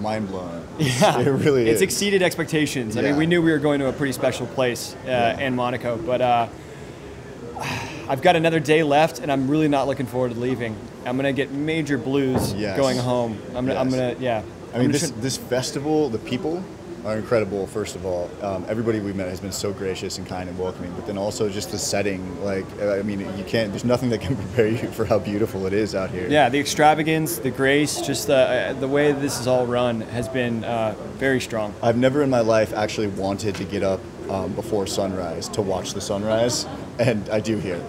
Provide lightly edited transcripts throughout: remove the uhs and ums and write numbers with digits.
mind-blowing. Yeah, it really is. It's exceeded expectations. I mean, we knew we were going to a pretty special place in Monaco, but I've got another day left, and I'm really not looking forward to leaving. I'm gonna get major blues going home. I'm gonna. I mean, this festival, the people are incredible. First of all, everybody we've met has been so gracious and kind and welcoming. But then also just the setting, like, I mean, you can't. There's nothing that can prepare you for how beautiful it is out here. Yeah, the extravagance, the grace, just the way this is all run has been very strong. I've never in my life actually wanted to get up before sunrise to watch the sunrise, and I do here.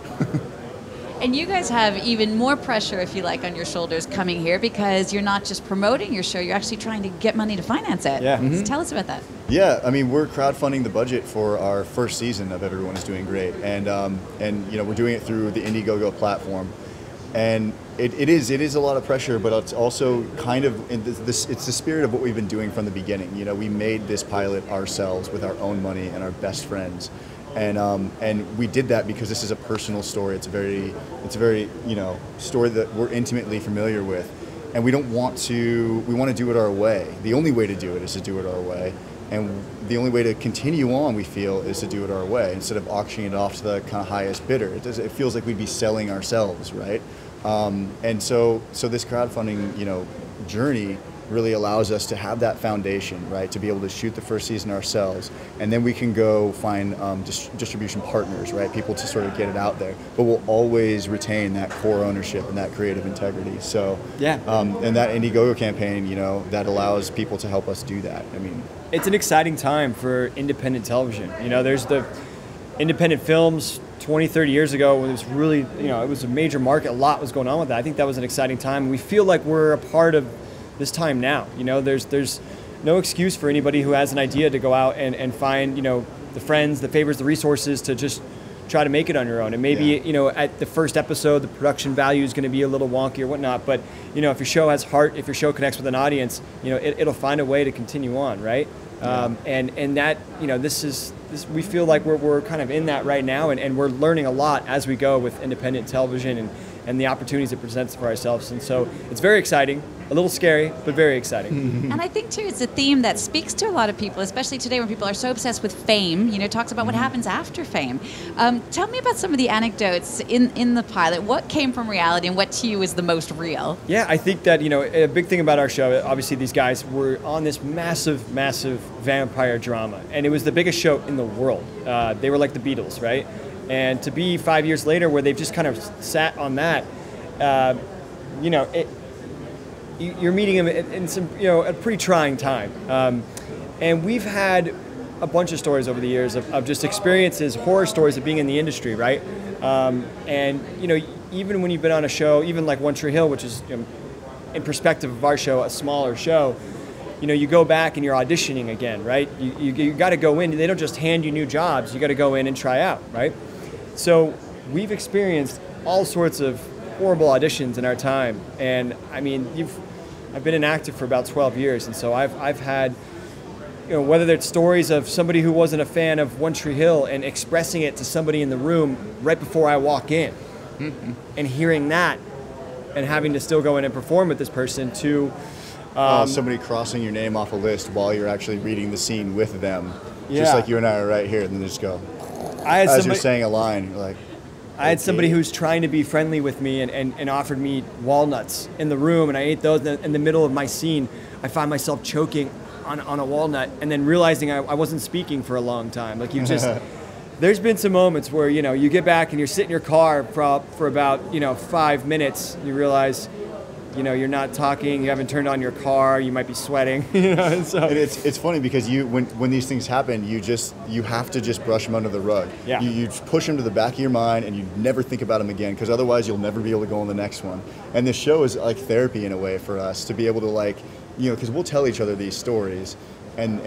And you guys have even more pressure, if you like, on your shoulders coming here because you're not just promoting your show, you're actually trying to get money to finance it. Yeah. So tell us about that. Yeah, I mean, we're crowdfunding the budget for our first season of Everyone is Doing Great, and you know, we're doing it through the Indiegogo platform, and it is a lot of pressure, but it's also kind of it's the spirit of what we've been doing from the beginning. You know, we made this pilot ourselves with our own money and our best friends. And we did that because this is a personal story. It's a very you know, story that we're intimately familiar with, and we want to do it our way. The only way to do it is to do it our way, and the only way to continue on, we feel, is to do it our way instead of auctioning it off to the kind of highest bidder. It feels like we'd be selling ourselves, right? And so this crowdfunding, you know, journey really allows us to have that foundation, right, to be able to shoot the first season ourselves, and then we can go find distribution partners, right, people to sort of get it out there, but we'll always retain that core ownership and that creative integrity. So and that Indiegogo campaign, you know, that allows people to help us do that. I mean, it's an exciting time for independent television. You know, there's the independent films 20, 30 years ago when it was really, you know, it was a major market, a lot was going on with that. I think that was an exciting time. We feel like we're a part of this time now. You know, there's no excuse for anybody who has an idea to go out and find, you know, the friends, the favors, the resources to just try to make it on your own. And maybe, you know, at the first episode, the production value is going to be a little wonky or whatnot. But, you know, if your show has heart, if your show connects with an audience, you know, it'll find a way to continue on, right? And that, you know, this we feel like we're kind of in that right now, and we're learning a lot as we go with independent television and the opportunities it presents for ourselves. And so it's very exciting, a little scary, but very exciting. And I think, too, it's a theme that speaks to a lot of people, especially today when people are so obsessed with fame, you know, talks about what happens after fame. Tell me about some of the anecdotes in the pilot. What came from reality and what to you is the most real? Yeah, I think that, you know, a big thing about our show, obviously these guys were on this massive, massive vampire drama, and it was the biggest show in the world. They were like the Beatles, right? And to be 5 years later where they've just kind of sat on that, you know, you're meeting them in some, you know, a pretty trying time. And we've had a bunch of stories over the years of just experiences, horror stories of being in the industry, right? And, you know, even when you've been on a show, even like One Tree Hill, which is, you know, in perspective of our show, a smaller show, you know, you go back and you're auditioning again, right? You got to go in. They don't just hand you new jobs. You got to go in and try out, right? So we've experienced all sorts of horrible auditions in our time, and I mean, I've been an actor for about 12 years, and so I've had, you know, whether it's stories of somebody who wasn't a fan of One Tree Hill and expressing it to somebody in the room right before I walk in, and hearing that, and having to still go in and perform with this person, to somebody crossing your name off a list while you're actually reading the scene with them, just like you and I are right here, and then they just go. As you're saying a line, you're like. I had somebody who's trying to be friendly with me and offered me walnuts in the room, and I ate those. In the middle of my scene, I find myself choking on a walnut, and then realizing I wasn't speaking for a long time. Like, you just, there's been some moments where, you know, you get back and you're sitting in your car for about, you know, 5 minutes. You realize, you know, you're not talking, you haven't turned on your car, you might be sweating, you know. And so it's funny because when these things happen, you have to just brush them under the rug. Yeah. You push them to the back of your mind, and you never think about them again, because otherwise you'll never be able to go on the next one. And this show is like therapy in a way for us to be able to, like, you know, because we'll tell each other these stories, and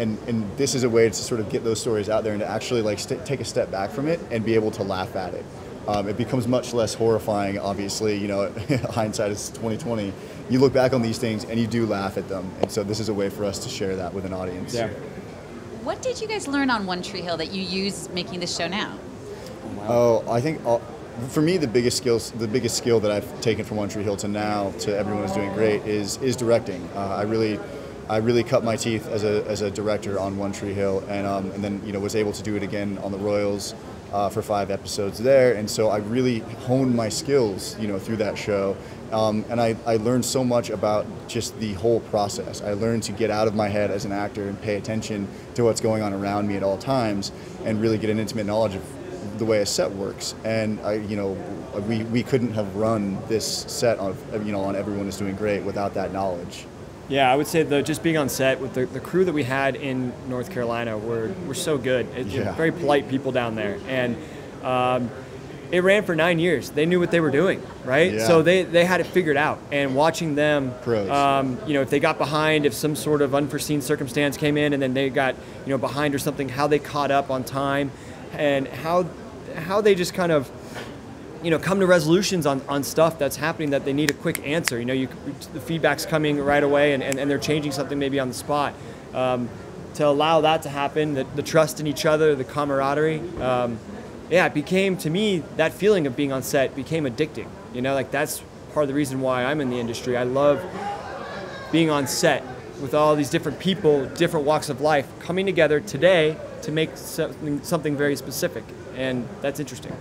this is a way to sort of get those stories out there and to actually like take a step back from it and be able to laugh at it. It becomes much less horrifying, obviously, you know, hindsight is 20/20. You look back on these things and you do laugh at them. And so this is a way for us to share that with an audience. Yeah. What did you guys learn on One Tree Hill that you use making this show now? Oh, I think for me, the biggest skill that I've taken from One Tree Hill to now to Everyone is Doing Great is directing. I really I really cut my teeth as a director on One Tree Hill, and then was able to do it again on the Royals for 5 episodes there, and so I really honed my skills through that show, and I learned so much about just the whole process. I learned to get out of my head as an actor and pay attention to what's going on around me at all times, and really get an intimate knowledge of the way a set works. And we couldn't have run this set on Everyone is Doing Great without that knowledge. Yeah, I would say just being on set with the crew that we had in North Carolina were so good. Very polite people down there, and it ran for 9 years. They knew what they were doing, right? Yeah. So they had it figured out. And watching them, pros. If they got behind, if some sort of unforeseen circumstance came in, and then they got behind or something, how they caught up on time, and how they just kind of come to resolutions on stuff that's happening that they need a quick answer. The feedback's coming right away, and they're changing something maybe on the spot. To allow that to happen, the trust in each other, the camaraderie, it became, to me, that feeling of being on set became addicting. That's part of the reason why I'm in the industry. I love being on set with all these different people, different walks of life, coming together today to make something very specific, and that's interesting.